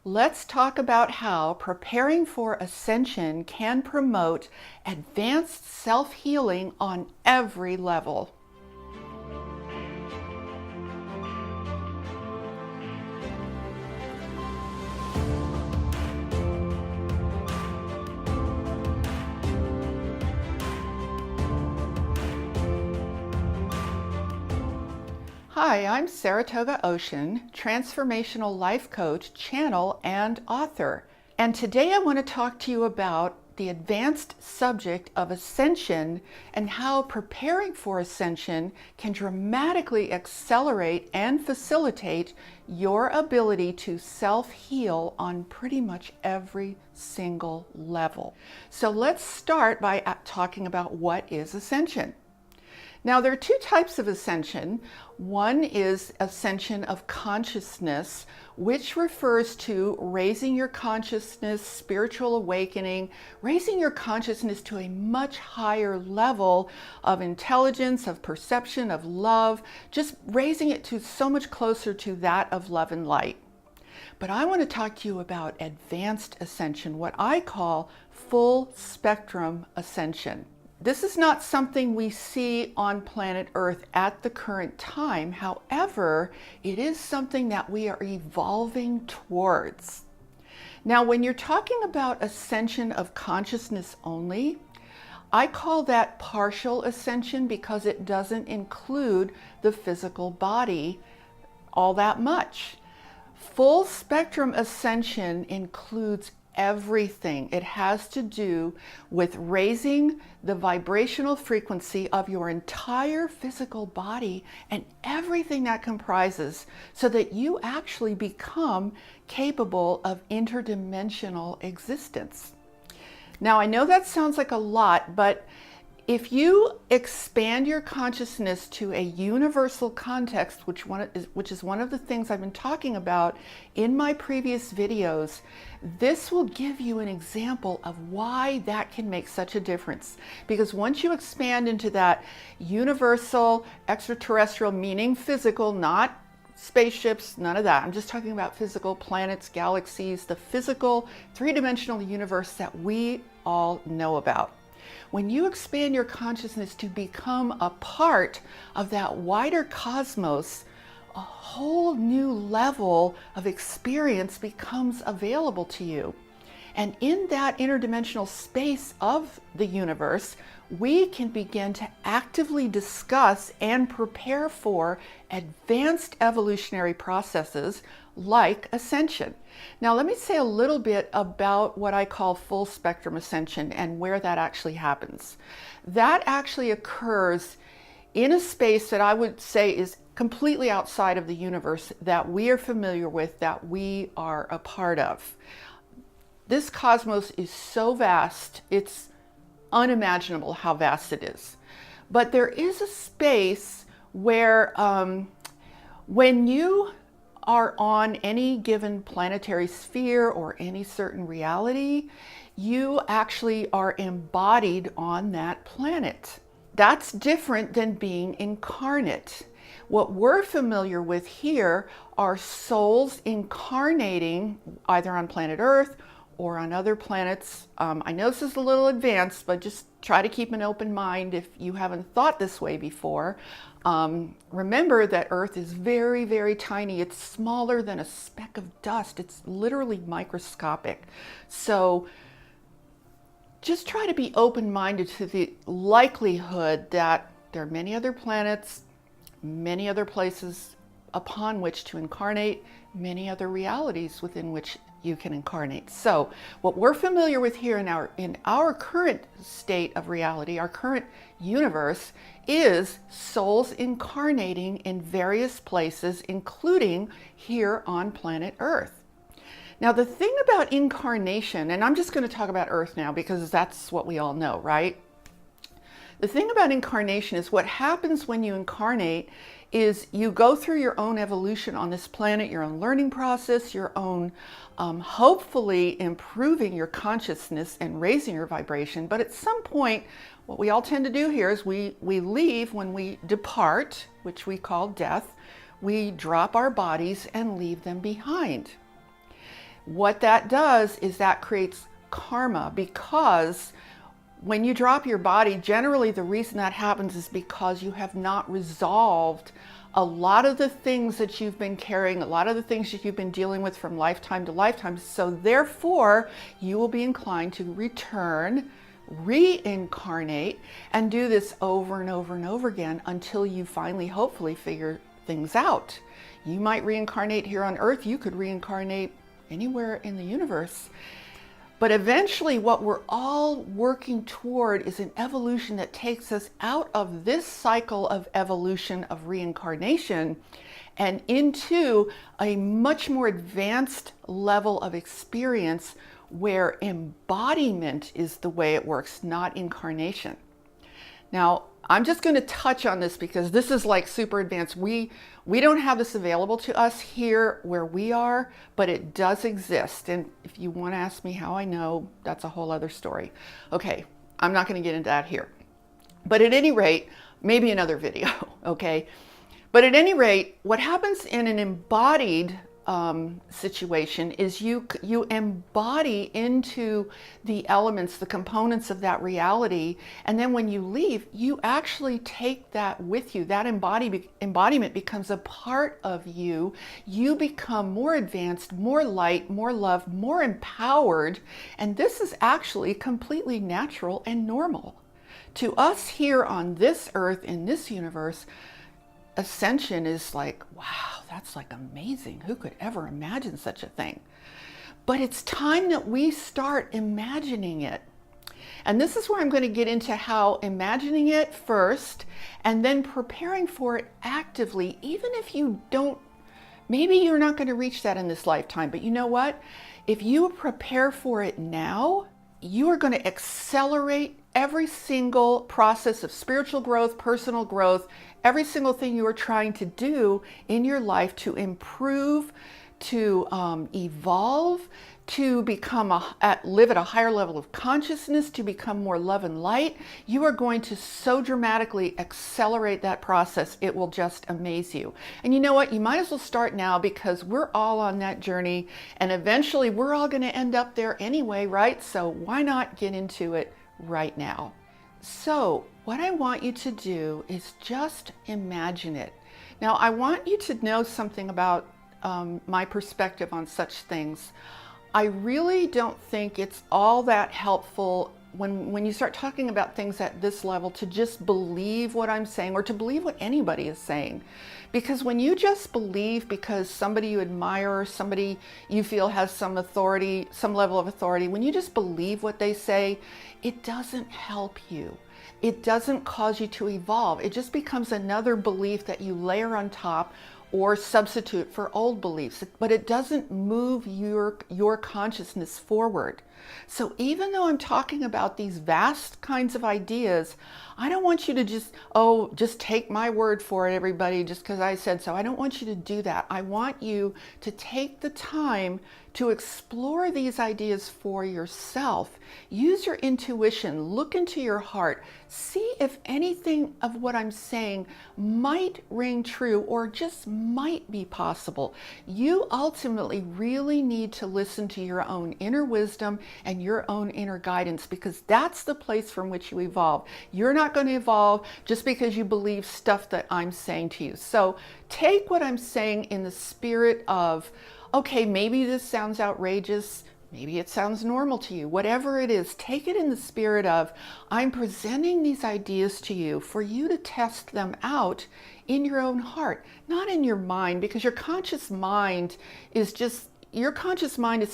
Let's talk about how preparing for ascension can promote advanced self-healing on every level. Hi, I'm Saratoga Ocean, transformational life coach, channel, and author. And today I want to talk to you about the advanced subject of ascension and how preparing for ascension can dramatically accelerate and facilitate your ability to self-heal on pretty much every single level. So let's start by talking about what is ascension. Now, there are two types of ascension. One is ascension of consciousness, which refers to raising your consciousness, spiritual awakening, raising your consciousness to a much higher level of intelligence, of perception, of love, just raising it to so much closer to that of love and light. But I want to talk to you about advanced ascension, what I call full spectrum ascension. This is not something we see on planet Earth at the current time. However, it is something that we are evolving towards. Now, when you're talking about ascension of consciousness only, I call that partial ascension because it doesn't include the physical body all that much. Full spectrum ascension includes everything. It has to do with raising the vibrational frequency of your entire physical body and everything that comprises so that you actually become capable of interdimensional existence. Now, I know that sounds like a lot, but if you expand your consciousness to a universal context, which is one of the things I've been talking about in my previous videos, this will give you an example of why that can make such a difference. Because once you expand into that universal, extraterrestrial, meaning physical, not spaceships, none of that. I'm just talking about physical planets, galaxies, the physical, three-dimensional universe that we all know about. When you expand your consciousness to become a part of that wider cosmos, a whole new level of experience becomes available to you. And in that interdimensional space of the universe, we can begin to actively discuss and prepare for advanced evolutionary processes like ascension. Now, let me say a little bit about what I call full spectrum ascension and where that actually happens. That actually occurs in a space that I would say is completely outside of the universe that we are familiar with, that we are a part of. This cosmos is so vast, it's unimaginable how vast it is. But there is a space where when you are on any given planetary sphere or any certain reality, you actually are embodied on that planet. That's different than being incarnate. What we're familiar with here are souls incarnating either on planet Earth or on other planets. I know this is a little advanced, but just try to keep an open mind if you haven't thought this way before. Remember that Earth is very, very tiny. It's smaller than a speck of dust. It's literally microscopic. So just try to be open-minded to the likelihood that there are many other planets, many other places upon which to incarnate, many other realities within which you can incarnate. So what we're familiar with here in our current state of reality, our current universe, is souls incarnating in various places, including here on planet Earth. Now, the thing about incarnation, and I'm just going to talk about Earth now because that's what we all know, right? The thing about incarnation is what happens when you incarnate is you go through your own evolution on this planet, your own learning process, your own hopefully improving your consciousness and raising your vibration. But at some point, what we all tend to do here is we leave when we depart, which we call death. We drop our bodies and leave them behind. What that does is that creates karma, because when you drop your body, generally the reason that happens is because you have not resolved a lot of the things that you've been carrying, a lot of the things that you've been dealing with from lifetime to lifetime. So therefore, you will be inclined to return, reincarnate, and do this over and over and over again until you finally, hopefully, figure things out. You might reincarnate here on Earth. You could reincarnate anywhere in the universe. But eventually what we're all working toward is an evolution that takes us out of this cycle of evolution of reincarnation and into a much more advanced level of experience where embodiment is the way it works, not incarnation. Now, I'm just going to touch on this because this is like super advanced. We don't have this available to us here where we are, but it does exist. And if you want to ask me how I know, that's a whole other story. Okay, I'm not going to get into that here. But at any rate, maybe another video, okay? But at any rate, what happens in an embodied situation is you embody into the elements, the components of that reality, and then when you leave, you actually take that with you. That embodiment becomes a part of you. You become more advanced, more light, more love, more empowered, and this is actually completely natural and normal. To us here on this earth, in this universe, Ascension is like, wow, that's like amazing. Who could ever imagine such a thing? But it's time that we start imagining it. And this is where I'm going to get into how imagining it first and then preparing for it actively, even if you don't, maybe you're not going to reach that in this lifetime. But you know what? If you prepare for it now, you are going to accelerate every single process of spiritual growth, personal growth, every single thing you are trying to do in your life to improve, to evolve, to become live at a higher level of consciousness, to become more love and light. You are going to so dramatically accelerate that process. It will just amaze you. And you know what? You might as well start now, because we're all on that journey, and eventually we're all going to end up there anyway, right? So why not get into it right now? So what I want you to do is just imagine it. Now, I want you to know something about my perspective on such things. I really don't think it's all that helpful when you start talking about things at this level to just believe what I'm saying or to believe what anybody is saying. Because when you just believe because somebody you admire or somebody you feel has some authority, some level of authority, when you just believe what they say, it doesn't help you. It doesn't cause you to evolve. It just becomes another belief that you layer on top or substitute for old beliefs, but it doesn't move your consciousness forward. So even though I'm talking about these vast kinds of ideas, I don't want you to just take my word for it, everybody, just because I said so. I don't want you to do that. I want you to take the time to explore these ideas for yourself. Use your intuition, look into your heart, see if anything of what I'm saying might ring true or just might be possible. You ultimately really need to listen to your own inner wisdom and your own inner guidance, because that's the place from which you evolve. You're not going to evolve just because you believe stuff that I'm saying to you. So take what I'm saying in the spirit of, okay, maybe this sounds outrageous, maybe it sounds normal to you, whatever it is, take it in the spirit of, I'm presenting these ideas to you for you to test them out in your own heart, not in your mind, because your conscious mind is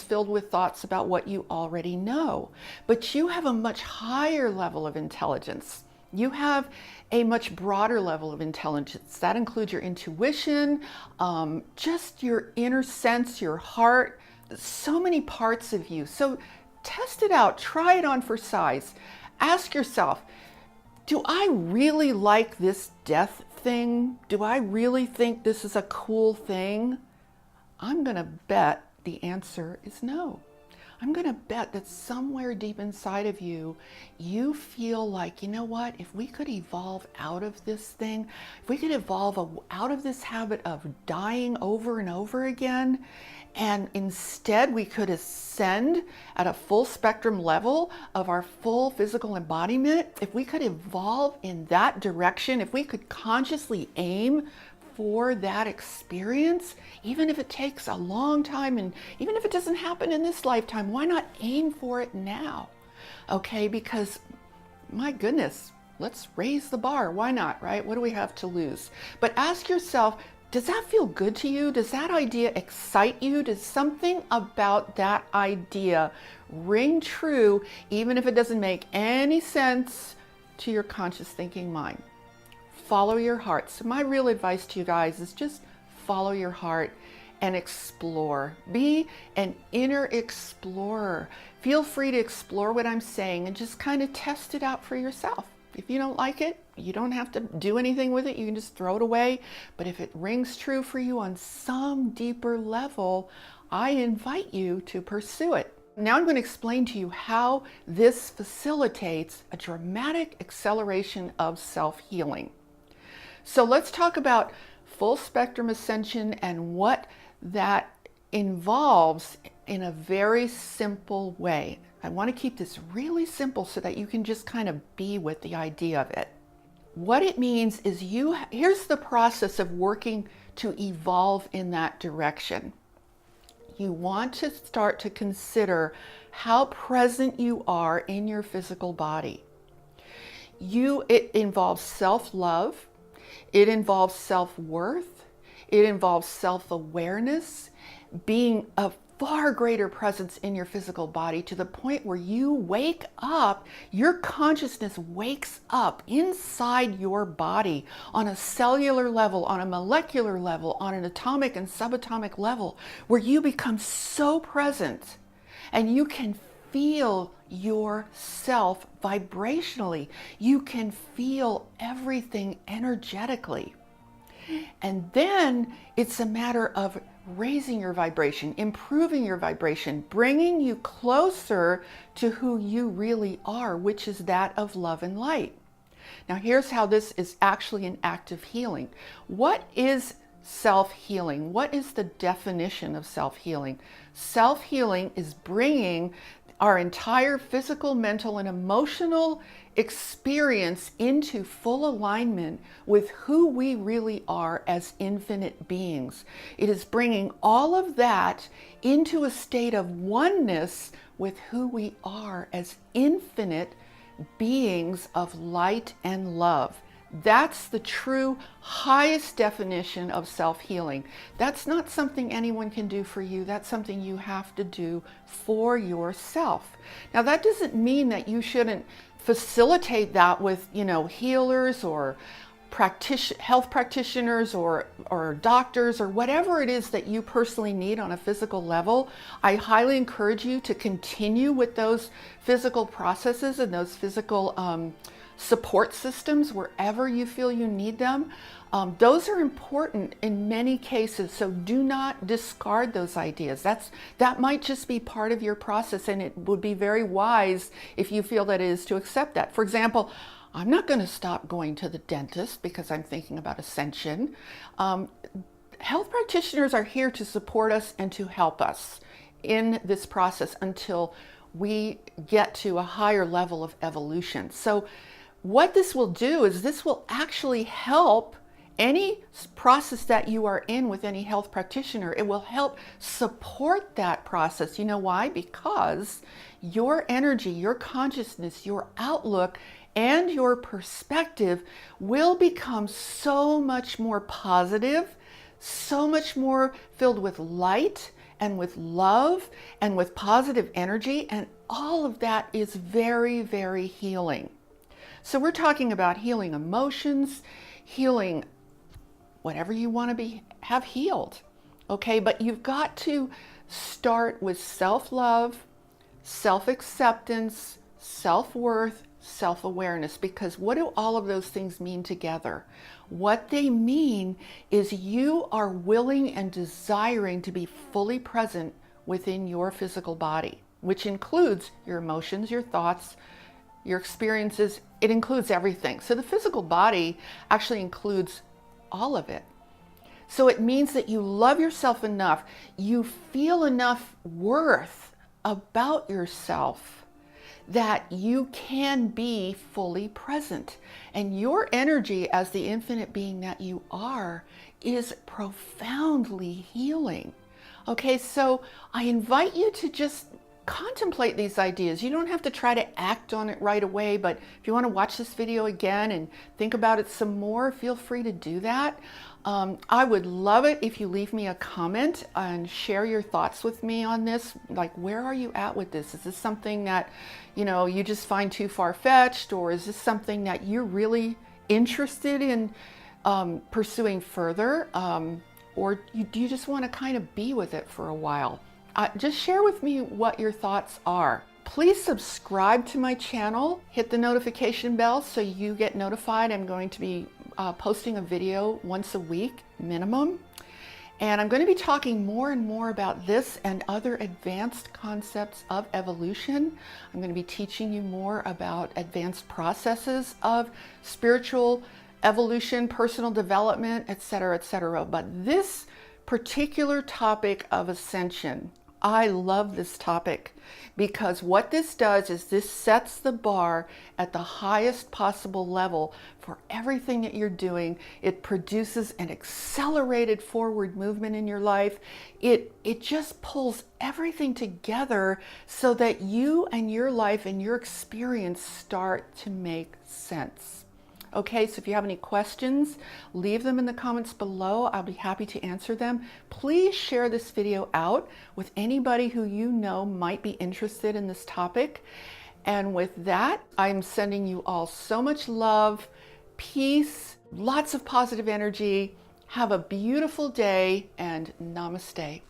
filled with thoughts about what you already know. But you have a much higher level of intelligence. You have a much broader level of intelligence. That includes your intuition, just your inner sense, your heart, so many parts of you. So test it out, try it on for size. Ask yourself, do I really like this death thing? Do I really think this is a cool thing? I'm going to bet the answer is no. I'm going to bet that somewhere deep inside of you, you feel like, you know what, if we could evolve out of this thing, if we could evolve out of this habit of dying over and over again And instead, we could ascend at a full spectrum level of our full physical embodiment. If we could evolve in that direction, if we could consciously aim for that experience, even if it takes a long time, and even if it doesn't happen in this lifetime, why not aim for it now? Okay, because my goodness, let's raise the bar. Why not, right? What do we have to lose? But ask yourself, does that feel good to you? Does that idea excite you? Does something about that idea ring true, even if it doesn't make any sense to your conscious thinking mind? Follow your heart. So my real advice to you guys is just follow your heart and explore. Be an inner explorer. Feel free to explore what I'm saying and just kind of test it out for yourself. If you don't like it, you don't have to do anything with it. You can just throw it away. But if it rings true for you on some deeper level, I invite you to pursue it. Now I'm going to explain to you how this facilitates a dramatic acceleration of self-healing. So let's talk about full spectrum ascension and what that involves in a very simple way. I want to keep this really simple so that you can just kind of be with the idea of it. What it means is here's the process of working to evolve in that direction. You want to start to consider how present you are in your physical body. It involves self-love, it involves self-worth, it involves self-awareness, being a far greater presence in your physical body to the point where you wake up, your consciousness wakes up inside your body on a cellular level, on a molecular level, on an atomic and subatomic level, where you become so present and you can feel yourself vibrationally. You can feel everything energetically. And then it's a matter of raising your vibration, improving your vibration, bringing you closer to who you really are, which is that of love and light. Now, here's how this is actually an act of healing. What is self-healing? What is the definition of self-healing? Self-healing is bringing our entire physical, mental, and emotional experience into full alignment with who we really are as infinite beings. It is bringing all of that into a state of oneness with who we are as infinite beings of light and love. That's the true highest definition of self-healing. That's not something anyone can do for you. That's something you have to do for yourself. Now, that doesn't mean that you shouldn't facilitate that with, healers or health practitioners or doctors or whatever it is that you personally need on a physical level. I highly encourage you to continue with those physical processes and those physical support systems wherever you feel you need them. Those are important in many cases, so do not discard those ideas. That might just be part of your process, and it would be very wise if you feel that it is to accept that. For example, I'm not going to stop going to the dentist because I'm thinking about Ascension. Health practitioners are here to support us and to help us in this process until we get to a higher level of evolution. So what this will do is this will actually help any process that you are in with any health practitioner. It will help support that process. You know why? Because your energy, your consciousness, your outlook, and your perspective will become so much more positive, so much more filled with light and with love and with positive energy. And all of that is very, very healing. So we're talking about healing emotions, healing whatever you want to have healed. Okay, but you've got to start with self-love, self-acceptance, self-worth, self-awareness, because what do all of those things mean together? What they mean is you are willing and desiring to be fully present within your physical body, which includes your emotions, your thoughts, your experiences. It includes everything. So the physical body actually includes all of it. So it means that you love yourself enough, you feel enough worth about yourself that you can be fully present. And your energy as the infinite being that you are is profoundly healing. Okay, so I invite you to just contemplate these ideas. You don't have to try to act on it right away, but if you want to watch this video again and think about it some more, feel free to do that. I would love it if you leave me a comment and share your thoughts with me on this. Like, where are you at with this? Is this something that, you just find too far-fetched, or is this something that you're really interested in pursuing further? Or do you just want to kind of be with it for a while? Just share with me what your thoughts are. Please subscribe to my channel. Hit the notification bell so you get notified. I'm going to be posting a video once a week minimum. And I'm going to be talking more and more about this and other advanced concepts of evolution. I'm going to be teaching you more about advanced processes of spiritual evolution, personal development, etc., etc. But this particular topic of ascension, I love this topic because what this does is this sets the bar at the highest possible level for everything that you're doing. It produces an accelerated forward movement in your life. It just pulls everything together so that you and your life and your experience start to make sense. Okay, so if you have any questions, leave them in the comments below. I'll be happy to answer them. Please share this video out with anybody who you know might be interested in this topic. And with that, I'm sending you all so much love, peace, lots of positive energy. Have a beautiful day, and namaste.